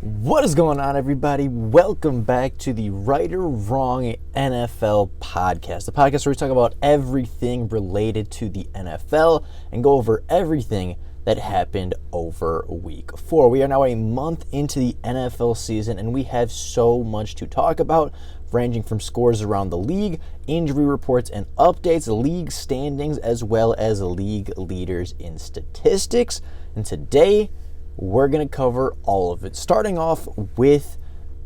What is going on, everybody? Welcome back to the WriterWrong NFL podcast, the podcast where we talk about everything related to the NFL and go over everything that happened over week 4. We are now a month into the NFL season, and we have so much to talk about, ranging from scores around the league, injury reports and updates, league standings, as well as league leaders in statistics. And today, we're going to cover all of it, starting off with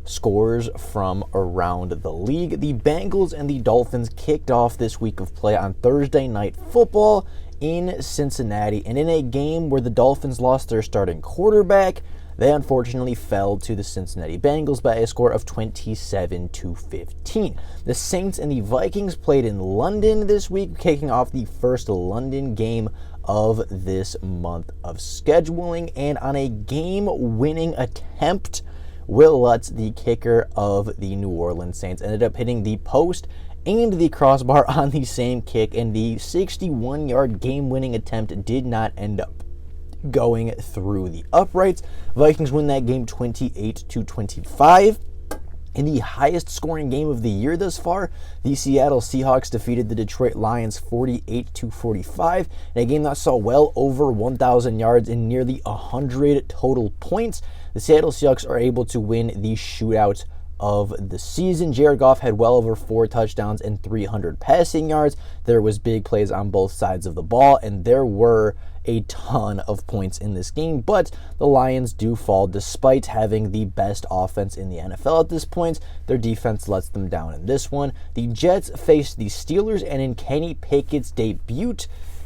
scores from around the league. The Bengals and the Dolphins kicked off this week of play on Thursday Night Football in Cincinnati, and in a game where the Dolphins lost their starting quarterback, they unfortunately fell to the Cincinnati Bengals by a score of 27-15. The Saints and the Vikings played in London this week, kicking off the first London game of this month of scheduling, and on a game-winning attempt, Will Lutz, the kicker of the New Orleans Saints, ended up hitting the post and the crossbar on the same kick, and the 61-yard game-winning attempt did not end up going through the uprights. Vikings win that game 28-25. In the highest scoring game of the year thus far, the Seattle Seahawks defeated the Detroit Lions 48-45 in a game that saw well over 1,000 yards and nearly 100 total points. The Seattle Seahawks are able to win the shootout of the season. Jared Goff had well over 4 touchdowns and 300 passing yards. There was big plays on both sides of the ball, and there were a ton of points in this game, but the Lions do fall despite having the best offense in the NFL at this point. Their defense lets them down in this one. The Jets faced the Steelers, and in Kenny Pickett's debut,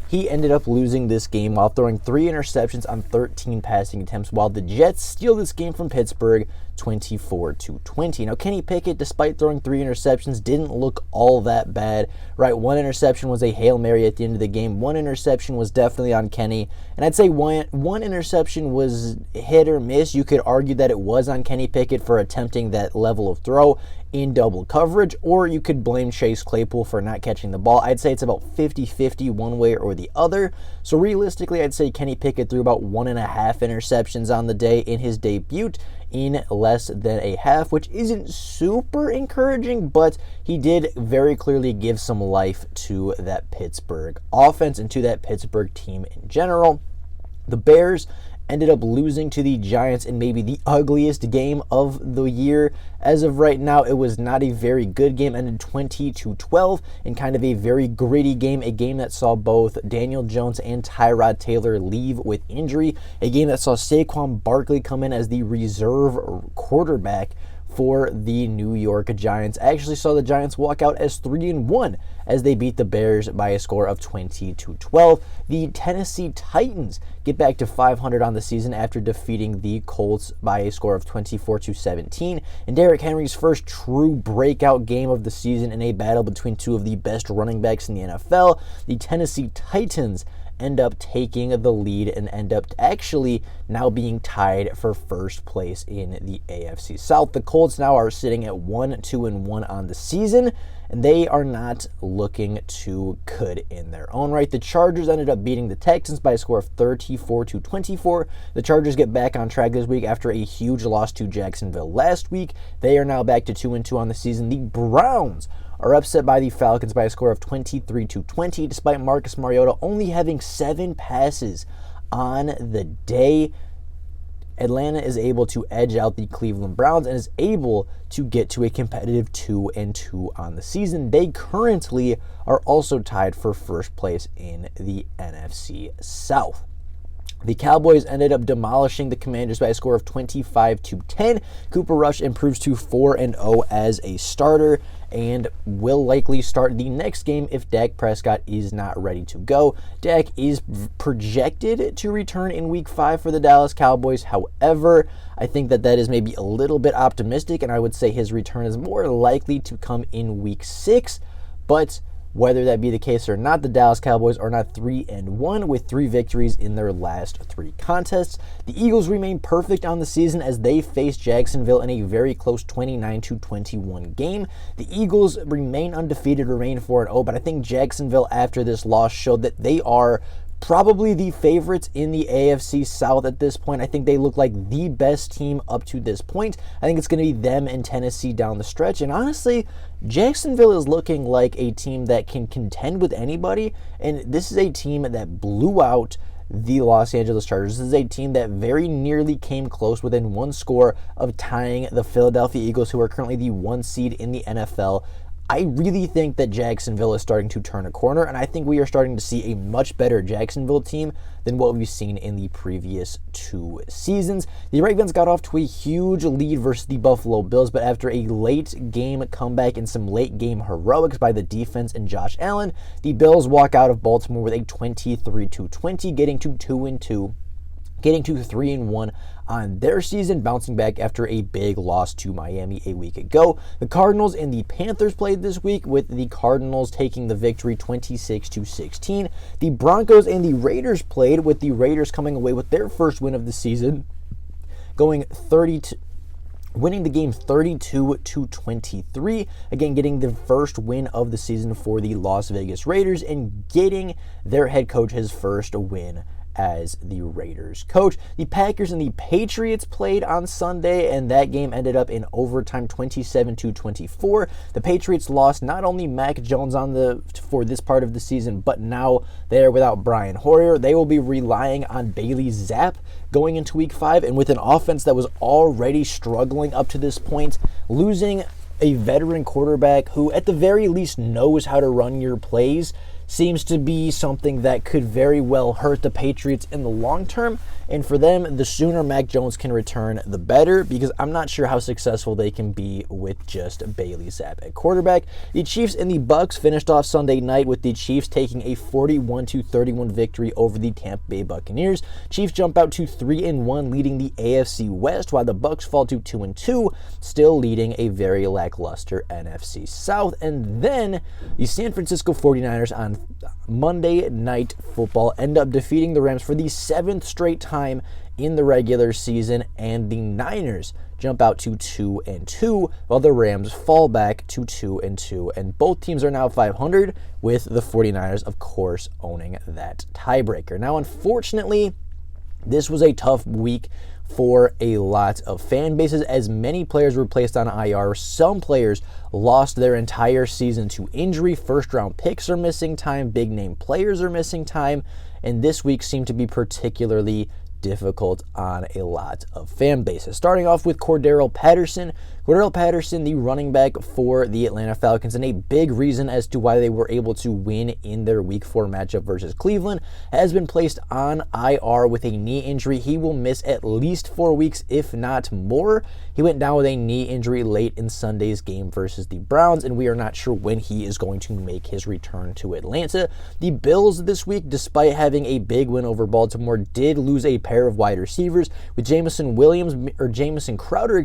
he ended up losing this game while throwing 3 interceptions on 13 passing attempts, while the Jets steal this game from Pittsburgh 24-20. Now, Kenny Pickett, despite throwing 3 interceptions, didn't look all that bad, right? 1 interception was a Hail Mary at the end of the game. 1 interception was definitely on Kenny, and I'd say one interception was hit or miss. You could argue that it was on Kenny Pickett for attempting that level of throw in double coverage, or you could blame Chase Claypool for not catching the ball. I'd say it's about 50-50 one way or the other. So realistically, I'd say Kenny Pickett threw about 1.5 interceptions on the day in his debut in less than a half, which isn't super encouraging, but he did very clearly give some life to that Pittsburgh offense and to that Pittsburgh team in general. The Bears ended up losing to the Giants in maybe the ugliest game of the year. As of right now, it was not a very good game, ended 20-12 in kind of a very gritty game, a game that saw both Daniel Jones and Tyrod Taylor leave with injury, a game that saw Saquon Barkley come in as the reserve quarterback for the New York Giants. I actually saw the Giants walk out as 3-1 as they beat the Bears by a score of 20-12. The Tennessee Titans get back to 500 on the season after defeating the Colts by a score of 24-17. And Derrick Henry's first true breakout game of the season in a battle between 2 of the best running backs in the NFL. The Tennessee Titans end up taking the lead and end up actually now being tied for first place in the AFC South. The Colts now are sitting at 1-2-1 on the season, and they are not looking too good in their own right. The Chargers ended up beating the Texans by a score of 34-24. The Chargers get back on track this week after a huge loss to Jacksonville last week. They are now back to 2-2 on the season. The Browns are upset by the Falcons by a score of 23-20, despite Marcus Mariota only having 7 passes on the day. Atlanta is able to edge out the Cleveland Browns and is able to get to a competitive 2-2 on the season. They currently are also tied for first place in the NFC South. The Cowboys ended up demolishing the Commanders by a score of 25-10. Cooper Rush improves to 4-0 as a starter and will likely start the next game if Dak Prescott is not ready to go. Dak is projected to return in Week 5 for the Dallas Cowboys. However, I think that is maybe a little bit optimistic, and I would say his return is more likely to come in Week 6, but whether that be the case or not, the Dallas Cowboys are now 3-1 with 3 victories in their last 3 contests. The Eagles remain perfect on the season as they face Jacksonville in a very close 29-21 game. The Eagles remain undefeated, remain 4-0, but I think Jacksonville after this loss showed that they are probably the favorites in the AFC South at this point. I think they look like the best team up to this point. I think it's going to be them and Tennessee down the stretch. And honestly, Jacksonville is looking like a team that can contend with anybody. And this is a team that blew out the Los Angeles Chargers. This is a team that very nearly came close within one score of tying the Philadelphia Eagles, who are currently the 1 seed in the NFL. I really think that Jacksonville is starting to turn a corner, and I think we are starting to see a much better Jacksonville team than what we've seen in the previous 2 seasons. The Ravens got off to a huge lead versus the Buffalo Bills, but after a late game comeback and some late game heroics by the defense and Josh Allen, the Bills walk out of Baltimore with a 23-20, getting to 2-2. Getting to 3-1 on their season, bouncing back after a big loss to Miami a week ago. The Cardinals and the Panthers played this week, with the Cardinals taking the victory 26-16. The Broncos and the Raiders played, with the Raiders coming away with their first win of the season, winning the game 32-23. Again, getting the first win of the season for the Las Vegas Raiders and getting their head coach his first win as the Raiders coach. The Packers and the Patriots played on Sunday, and that game ended up in overtime 27-24. The Patriots lost not only Mac Jones for this part of the season, but now they're without Brian Hoyer. They will be relying on Bailey Zapp going into week 5, and with an offense that was already struggling up to this point, losing a veteran quarterback who at the very least knows how to run your plays seems to be something that could very well hurt the Patriots in the long term. And for them, the sooner Mac Jones can return, the better, because I'm not sure how successful they can be with just Bailey Zapp at quarterback. The Chiefs and the Bucs finished off Sunday night with the Chiefs taking a 41-31 victory over the Tampa Bay Buccaneers. Chiefs jump out to 3-1, leading the AFC West, while the Bucs fall to 2-2, still leading a very lackluster NFC South. And then the San Francisco 49ers on Monday Night Football end up defeating the Rams for the 7th straight time in the regular season, and the Niners jump out to 2-2, while the Rams fall back to 2-2, and both teams are now 500, with the 49ers, of course, owning that tiebreaker. Now, unfortunately, this was a tough week for a lot of fan bases, as many players were placed on IR. Some players lost their entire season to injury. First-round picks are missing time. Big-name players are missing time. And this week seemed to be particularly difficult on a lot of fan bases. Starting off with Cordarrelle Patterson. Cordarrelle Patterson, the running back for the Atlanta Falcons, and a big reason as to why they were able to win in their Week 4 matchup versus Cleveland, has been placed on IR with a knee injury. He will miss at least 4 weeks, if not more. He went down with a knee injury late in Sunday's game versus the Browns, and we are not sure when he is going to make his return to Atlanta. The Bills this week, despite having a big win over Baltimore, did lose a pair of wide receivers, with Jamison Crowder,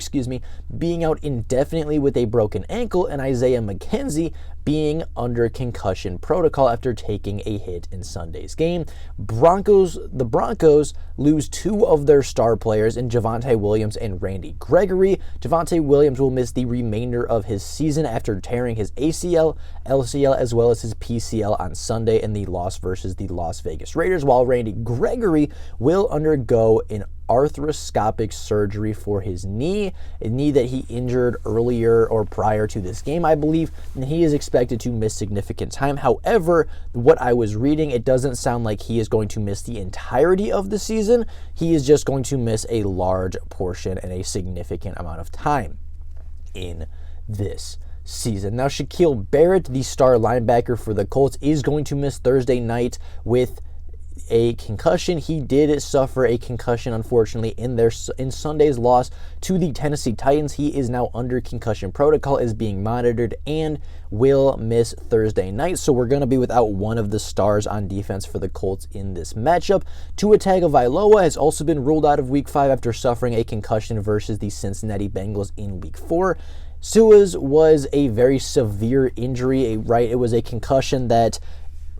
being out indefinitely with a broken ankle, and Isaiah McKenzie being under concussion protocol after taking a hit in Sunday's game. The Broncos lose 2 of their star players in Javonte Williams and Randy Gregory. Javonte Williams will miss the remainder of his season after tearing his ACL, LCL, as well as his PCL on Sunday in the loss versus the Las Vegas Raiders, while Randy Gregory will undergo an arthroscopic surgery for his knee, a knee that he injured earlier or prior to this game, I believe, and he is expected to miss significant time. However, what I was reading, it doesn't sound like he is going to miss the entirety of the season. He is just going to miss a large portion and a significant amount of time in this season. Now, Shaquille Barrett, the star linebacker for the Colts, is going to miss Thursday night with a concussion. He did suffer a concussion, unfortunately, in Sunday's loss to the Tennessee Titans. He is now under concussion protocol, is being monitored, and will miss Thursday night. So we're going to be without one of the stars on defense for the Colts in this matchup. Tua Tagovailoa has also been ruled out of Week 5 after suffering a concussion versus the Cincinnati Bengals in Week 4. Tua's was a very severe injury, It was a concussion that,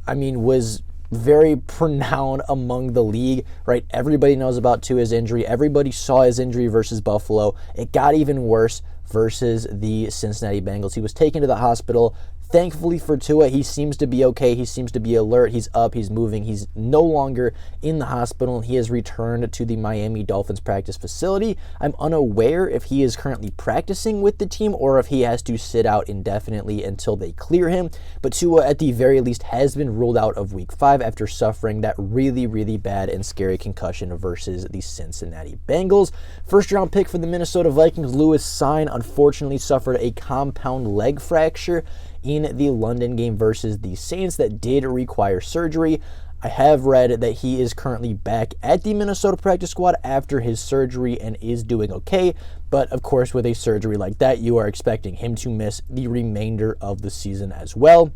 was very pronounced among the league, right? Everybody knows about Tua's injury. Everybody saw his injury versus Buffalo. It got even worse versus the Cincinnati Bengals. He was taken to the hospital Thankfully for Tua, he seems to be okay. He seems to be alert. He's up. He's moving. He's no longer in the hospital. He has returned to the Miami Dolphins practice facility. I'm unaware if he is currently practicing with the team or if he has to sit out indefinitely until they clear him. But Tua, at the very least, has been ruled out of Week 5 after suffering that really, really bad and scary concussion versus the Cincinnati Bengals. First-round pick for the Minnesota Vikings, Lewis Cine, unfortunately suffered a compound leg fracture in the London game versus the Saints that did require surgery. I have read that he is currently back at the Minnesota practice squad after his surgery and is doing okay. But of course, with a surgery like that, you are expecting him to miss the remainder of the season as well.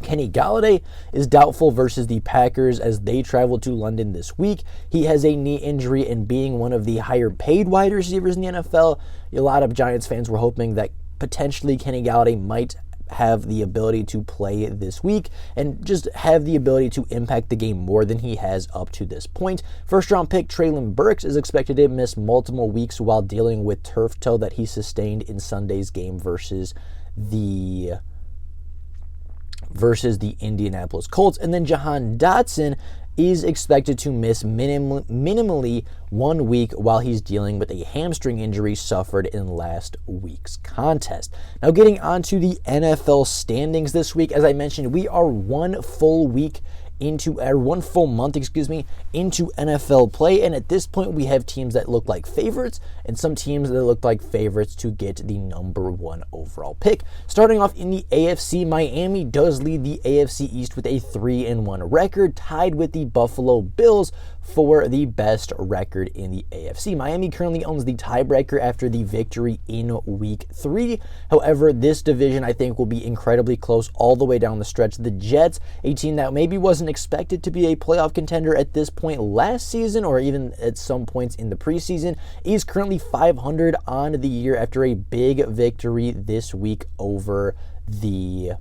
Kenny Gallaudy is doubtful versus the Packers as they travel to London this week. He has a knee injury, and being one of the higher paid wide receivers in the NFL, a lot of Giants fans were hoping that potentially Kenny Gallaudy might have the ability to play this week and just have the ability to impact the game more than he has up to this point. First-round pick Treylon Burks is expected to miss multiple weeks while dealing with turf toe that he sustained in Sunday's game versus the Indianapolis Colts. And then Jahan Dotson is expected to miss minimally 1 week while he's dealing with a hamstring injury suffered in last week's contest. Now getting on to the NFL standings this week, as I mentioned, we are 1 full month, into NFL play, and at this point we have teams that look like favorites and some teams that look like favorites to get the number 1 overall pick. Starting off in the AFC, Miami does lead the AFC East with a 3-1 record, tied with the Buffalo Bills for the best record in the AFC. Miami currently owns the tiebreaker after the victory in Week 3. However, this division I think will be incredibly close all the way down the stretch. The Jets, a team that maybe wasn't expected to be a playoff contender at this point last season or even at some points in the preseason, is currently 500 on the year after a big victory this week over the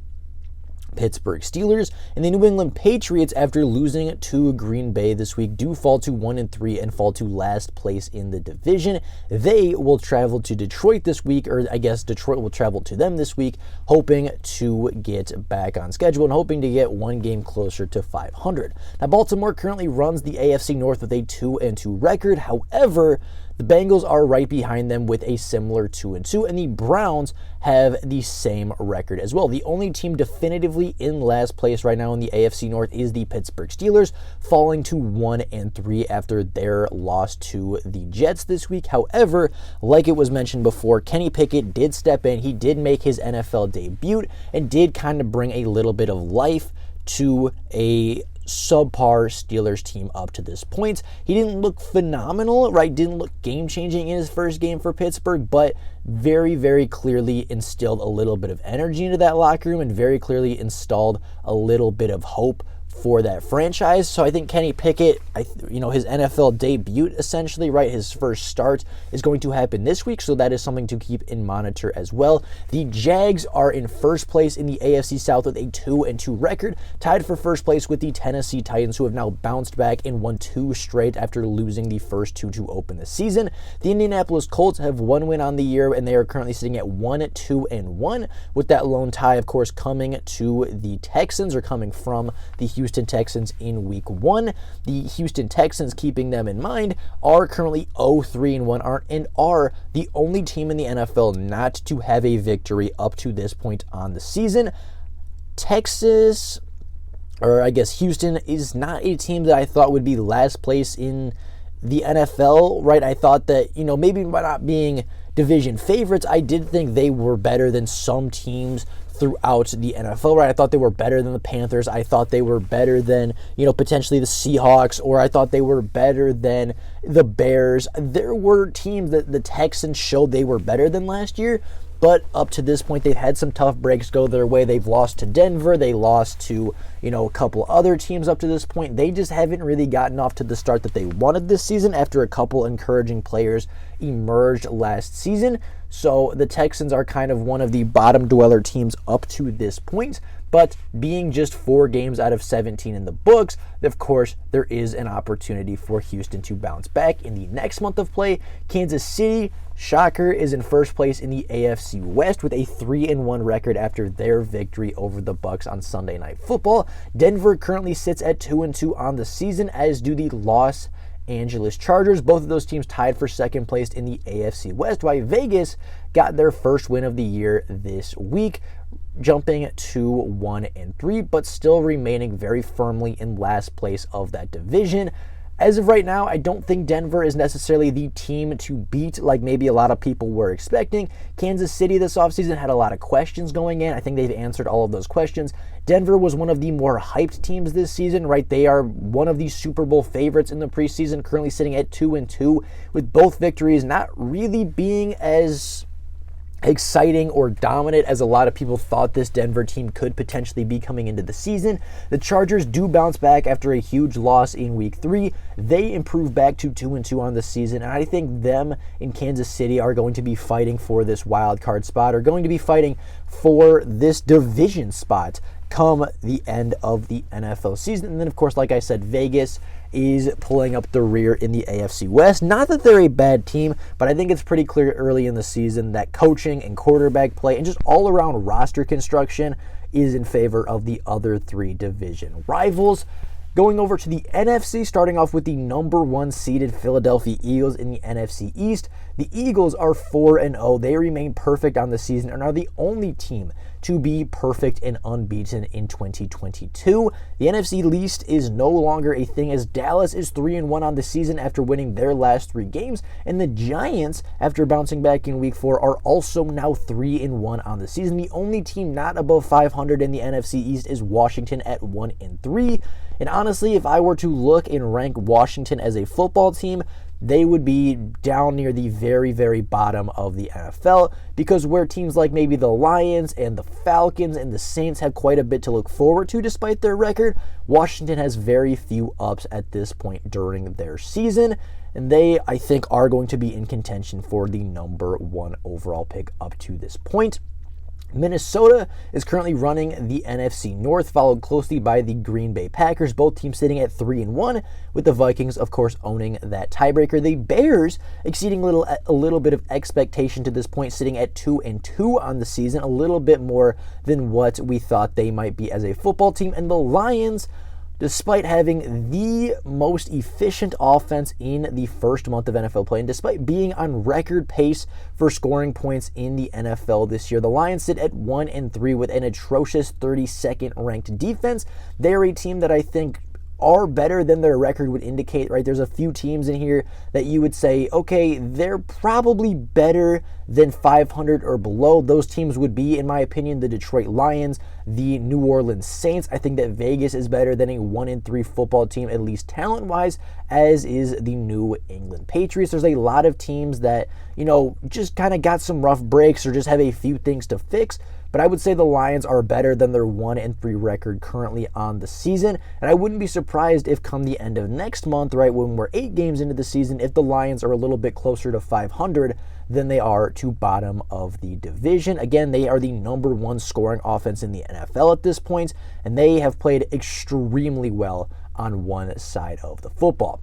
Pittsburgh Steelers. And the New England Patriots, after losing to Green Bay this week, do fall to 1-3 and fall to last place in the division. They will travel to Detroit this week, or I guess Detroit will travel to them this week, hoping to get back on schedule and hoping to get 1 game closer to 500. Now, Baltimore currently runs the AFC North with a 2-2 record. However, the Bengals are right behind them with a similar 2-2, and the Browns have the same record as well. The only team definitively in last place right now in the AFC North is the Pittsburgh Steelers, falling to 1-3 after their loss to the Jets this week. However, like it was mentioned before, Kenny Pickett did step in. He did make his NFL debut and did kind of bring a little bit of life to a subpar Steelers team up to this point. He didn't look phenomenal, right? Didn't look game-changing in his first game for Pittsburgh, but very, very clearly instilled a little bit of energy into that locker room and very clearly installed a little bit of hope for that franchise. So I think Kenny Pickett, his NFL debut essentially, right, his first start is going to happen this week, so that is something to keep in monitor as well. The Jags are in first place in the AFC South with a 2-2 record, tied for first place with the Tennessee Titans, who have now bounced back and won 2 straight after losing the first 2 to open the season. The Indianapolis Colts have 1 win on the year, and they are currently sitting at 1-2-1, with that lone tie, of course, coming to the Texans, or coming from the Houston Texans in Week 1. The Houston Texans, keeping them in mind, are currently 0-3-1 and are the only team in the NFL not to have a victory up to this point on the season. Houston is not a team that I thought would be last place in the NFL, right? I thought that, maybe by not being division favorites, I did think they were better than some teams throughout the NFL, right? I thought they were better than the Panthers. I thought they were better than, potentially the Seahawks, or I thought they were better than the Bears. There were teams that the Texans showed they were better than last year, but up to this point, they've had some tough breaks go their way. They've lost to Denver. They lost to, a couple other teams up to this point. They just haven't really gotten off to the start that they wanted this season after a couple encouraging players emerged last season. So the Texans are kind of one of the bottom dweller teams up to this point. But being just 4 games out of 17 in the books, of course, there is an opportunity for Houston to bounce back in the next month of play. Kansas City shocker, is in first place in the AFC West with a 3-1 record after their victory over the Bucs on Sunday Night Football. Denver currently sits at 2-2 on the season, as do the Los Angeles Chargers. Both of those teams tied for second place in the AFC West, while Vegas got their first win of the year this week, jumping to 1-3, but still remaining very firmly in last place of that division. As of right now, I don't think Denver is necessarily the team to beat like maybe a lot of people were expecting. Kansas City this offseason had a lot of questions going in. I think they've answered all of those questions. Denver was one of the more hyped teams this season, right? They are one of the Super Bowl favorites in the preseason, currently sitting at 2-2, with both victories not really being as exciting or dominant as a lot of people thought this Denver team could potentially be coming into the season. The Chargers do bounce back after a huge loss in week 3. They improve back to 2-2 on the season, and I think them in Kansas City are going to be fighting for this wild card spot, or going to be fighting for this division spot come the end of the NFL season. And then, of course, like I said, Vegas is pulling up the rear in the AFC West. Not that they're a bad team, but I think it's pretty clear early in the season that coaching and quarterback play and just all-around roster construction is in favor of the other 3 division rivals. Going over to the NFC, starting off with the number 1 seeded Philadelphia Eagles in the NFC East. The Eagles are 4-0. They remain perfect on the season and are the only team to be perfect and unbeaten in 2022. The NFC East is no longer a thing, as Dallas is 3-1 on the season after winning their last 3 games, and the Giants, after bouncing back in week 4, are also now 3-1 on the season. The only team not above 500 in the NFC East is Washington at 1-3. And honestly, if I were to look and rank Washington as a football team, they would be down near the very, very bottom of the NFL, because where teams like maybe the Lions and the Falcons and the Saints have quite a bit to look forward to despite their record, Washington has very few ups at this point during their season, and they, I think, are going to be in contention for the number 1 overall pick up to this point. Minnesota is currently running the NFC North, followed closely by the Green Bay Packers, both teams sitting at 3-1, with the Vikings, of course, owning that tiebreaker. The Bears exceeding a little bit of expectation to this point, sitting at 2-2 on the season, a little bit more than what we thought they might be as a football team. And the Lions, despite having the most efficient offense in the first month of NFL play, and despite being on record pace for scoring points in the NFL this year, the Lions sit at 1-3 with an atrocious 32nd ranked defense. They're a team that I think are better than their record would indicate, right? There's a few teams in here that you would say, okay, they're probably better than 500 or below. Those teams would be, in my opinion, the Detroit Lions, the New Orleans Saints. I think that Vegas is better than a 1-3 football team, at least talent-wise, as is the New England Patriots. There's a lot of teams that, just kind of got some rough breaks or just have a few things to fix. But I would say the Lions are better than their 1-3 record currently on the season. And I wouldn't be surprised if come the end of next month, right, when we're 8 games into the season, if the Lions are a little bit closer to 500 than they are to bottom of the division. Again, they are the number 1 scoring offense in the NFL at this point, and they have played extremely well on one side of the football.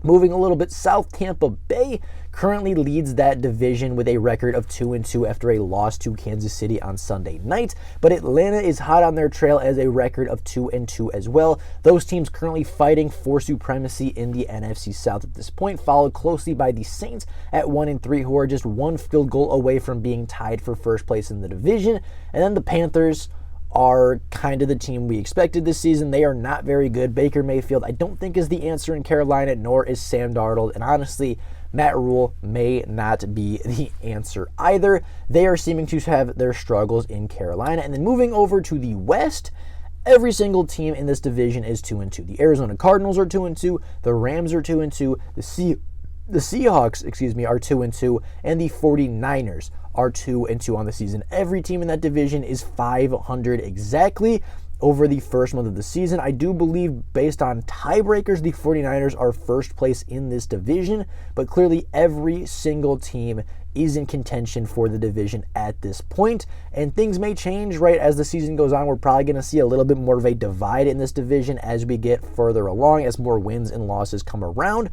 Moving a little bit south, Tampa Bay currently leads that division with a record of 2-2 after a loss to Kansas City on Sunday night, but Atlanta is hot on their trail as a record of 2-2 as well. Those teams currently fighting for supremacy in the NFC South at this point, followed closely by the Saints at 1-3, who are just 1 field goal away from being tied for first place in the division, and then the Panthers are kind of the team we expected this season. They are not very good. Baker Mayfield, I don't think, is the answer in Carolina, nor is Sam Darnold. And honestly, Matt Rule may not be the answer either. They are seeming to have their struggles in Carolina. And then moving over to the West, every single team in this division is 2-2. The Arizona Cardinals are 2-2. The Rams are 2-2. The Seahawks, are 2-2, and the 49ers are 2-2 on the season. Every team in that division is 500 exactly over the first month of the season. I do believe, based on tiebreakers, the 49ers are first place in this division, but clearly every single team is in contention for the division at this point, and things may change, right, as the season goes on. We're probably going to see a little bit more of a divide in this division as we get further along, as more wins and losses come around.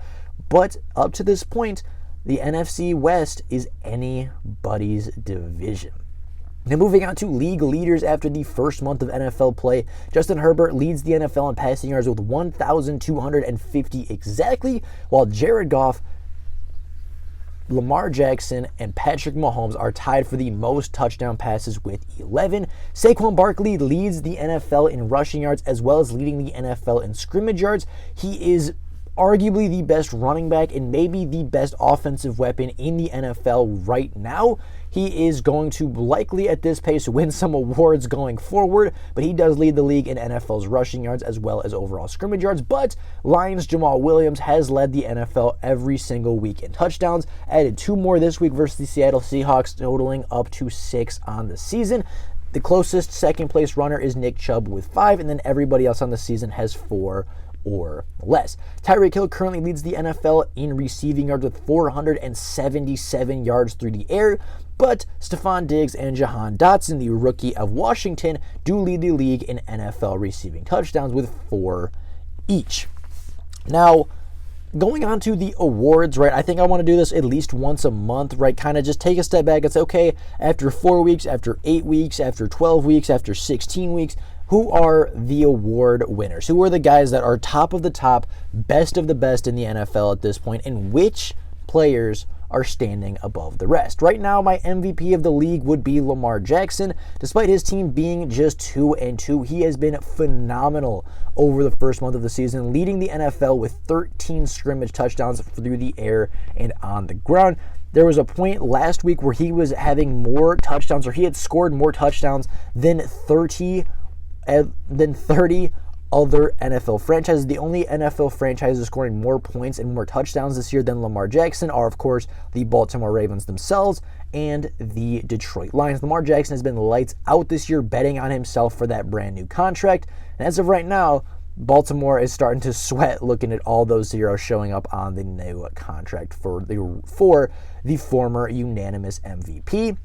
But up to this point, the NFC West is anybody's division. Now moving on to league leaders after the first month of NFL play, Justin Herbert leads the NFL in passing yards with 1,250 exactly, while Jared Goff, Lamar Jackson, and Patrick Mahomes are tied for the most touchdown passes with 11. Saquon Barkley leads the NFL in rushing yards as well as leading the NFL in scrimmage yards. He is arguably the best running back and maybe the best offensive weapon in the NFL right now. He is going to likely at this pace win some awards going forward, but he does lead the league in NFL's rushing yards as well as overall scrimmage yards. But Lions' Jamal Williams has led the NFL every single week in touchdowns, added 2 more this week versus the Seattle Seahawks, totaling up to 6 on the season. The closest second place runner is Nick Chubb with 5, and then everybody else on the season has 4 or less. Tyreek Hill currently leads the NFL in receiving yards with 477 yards through the air, but Stephon Diggs and Jahan Dotson, the rookie of Washington, do lead the league in NFL receiving touchdowns with 4 each. Now, going on to the awards, right, I think I want to do this at least once a month, right, kind of just take a step back and say, okay, after 4 weeks, after 8 weeks, after 12 weeks, after 16 weeks, who are the award winners? Who are the guys that are top of the top, best of the best in the NFL at this point, and which players are standing above the rest? Right now, my MVP of the league would be Lamar Jackson. Despite his team being just 2-2, he has been phenomenal over the first month of the season, leading the NFL with 13 scrimmage touchdowns through the air and on the ground. There was a point last week where he was having more touchdowns, or he had scored more touchdowns than 30 other NFL franchises. The only NFL franchises scoring more points and more touchdowns this year than Lamar Jackson are, of course, the Baltimore Ravens themselves and the Detroit Lions. Lamar Jackson has been lights out this year, betting on himself for that brand new contract. And as of right now, Baltimore is starting to sweat looking at all those zeros showing up on the new contract for the former unanimous MVP.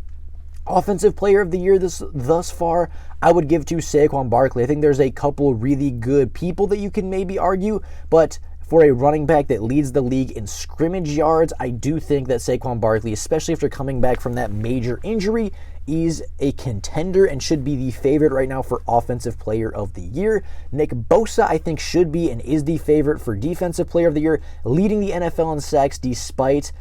Offensive Player of the Year thus far, I would give to Saquon Barkley. I think there's a couple really good people that you can maybe argue, but for a running back that leads the league in scrimmage yards, I do think that Saquon Barkley, especially after coming back from that major injury, is a contender and should be the favorite right now for Offensive Player of the Year. Nick Bosa, I think, should be and is the favorite for Defensive Player of the Year, leading the NFL in sacks despite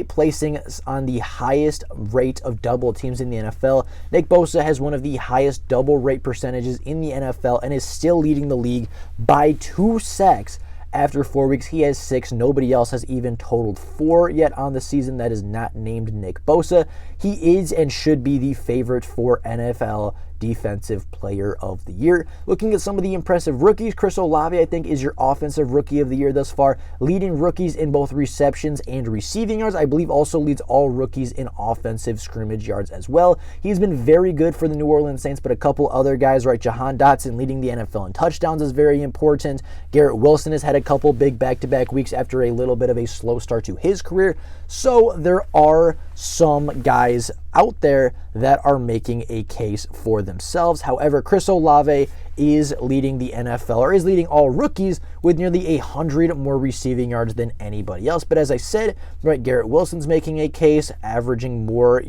placing on the highest rate of double teams in the NFL. Nick Bosa has one of the highest double rate percentages in the NFL and is still leading the league by 2 sacks after 4 weeks. He has 6. Nobody else has even totaled 4 yet on the season that is not named Nick Bosa. He is and should be the favorite for NFL Defensive Player of the Year. Looking at some of the impressive rookies, Chris Olave, I think, is your Offensive Rookie of the Year thus far, leading rookies in both receptions and receiving yards. I believe also leads all rookies in offensive scrimmage yards as well. He's been very good for the New Orleans Saints, but a couple other guys, right? Jahan Dotson leading the NFL in touchdowns is very important. Garrett Wilson has had a couple big back-to-back weeks after a little bit of a slow start to his career. So there are some guys out there that are making a case for themselves. However, Chris Olave is leading the NFL, or is leading all rookies with nearly 100 more receiving yards than anybody else. But as I said, right, Garrett Wilson's making a case, averaging more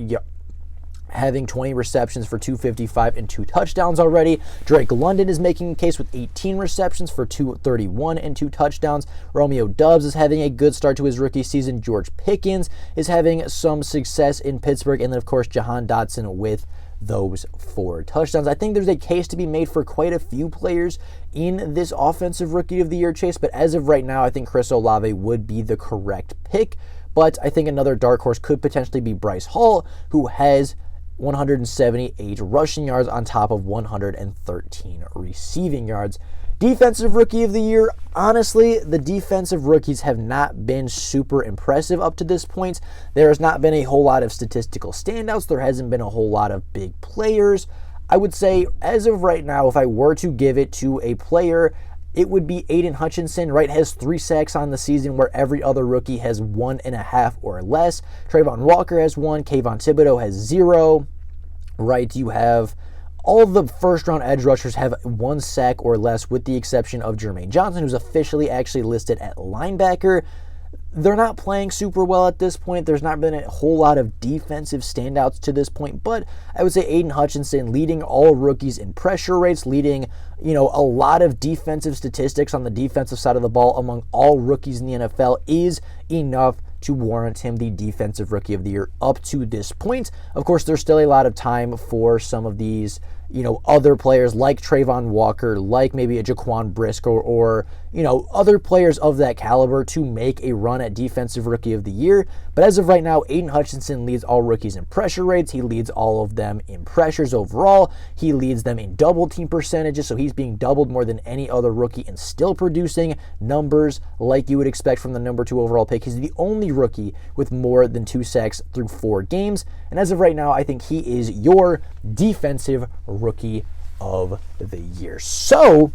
having 20 receptions for 255 and 2 touchdowns already. Drake London is making a case with 18 receptions for 231 and 2 touchdowns. Romeo Doubs is having a good start to his rookie season. George Pickens is having some success in Pittsburgh. And then, of course, Jahan Dotson with those 4 touchdowns. I think there's a case to be made for quite a few players in this Offensive Rookie of the Year chase, but as of right now, I think Chris Olave would be the correct pick. But I think another dark horse could potentially be Bryce Hall, who has 178 rushing yards on top of 113 receiving yards. Defensive Rookie of the Year, honestly, the defensive rookies have not been super impressive up to this point. There has not been a whole lot of statistical standouts. There hasn't been a whole lot of big players. I would say, as of right now, if I were to give it to a player, it would be Aiden Hutchinson, right? Has 3 sacks on the season where every other rookie has 1.5 or less. Trayvon Walker has 1. Kayvon Thibodeau has 0, right? You have all of the first-round edge rushers have 1 sack or less, with the exception of Jermaine Johnson, who's officially actually listed at linebacker. They're not playing super well at this point. There's not been a whole lot of defensive standouts to this point, but I would say Aiden Hutchinson leading all rookies in pressure rates, leading, a lot of defensive statistics on the defensive side of the ball among all rookies in the NFL is enough to warrant him the Defensive Rookie of the Year up to this point. Of course, there's still a lot of time for some of these, other players like Trayvon Walker, like maybe a Jaquan Brisker, or other players of that caliber to make a run at Defensive Rookie of the Year. But as of right now, Aiden Hutchinson leads all rookies in pressure rates. He leads all of them in pressures overall. He leads them in double team percentages, so he's being doubled more than any other rookie and still producing numbers like you would expect from the number 2 overall pick. He's the only rookie with more than 2 sacks through 4 games. And as of right now, I think he is your Defensive Rookie of the Year. So,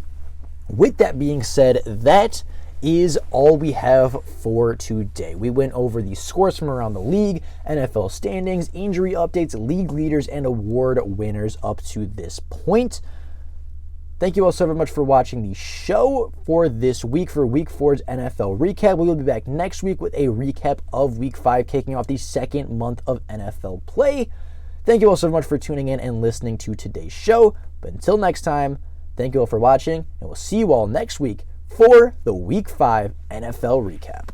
with that being said, that is all we have for today. We went over the scores from around the league, NFL standings, injury updates, league leaders, and award winners up to this point. Thank you all so very much for watching the show for this week, for Week 4's NFL recap. We will be back next week with a recap of Week 5, kicking off the second month of NFL play. Thank you all so much for tuning in and listening to today's show. But until next time, thank you all for watching, and we'll see you all next week for the Week 5 NFL recap.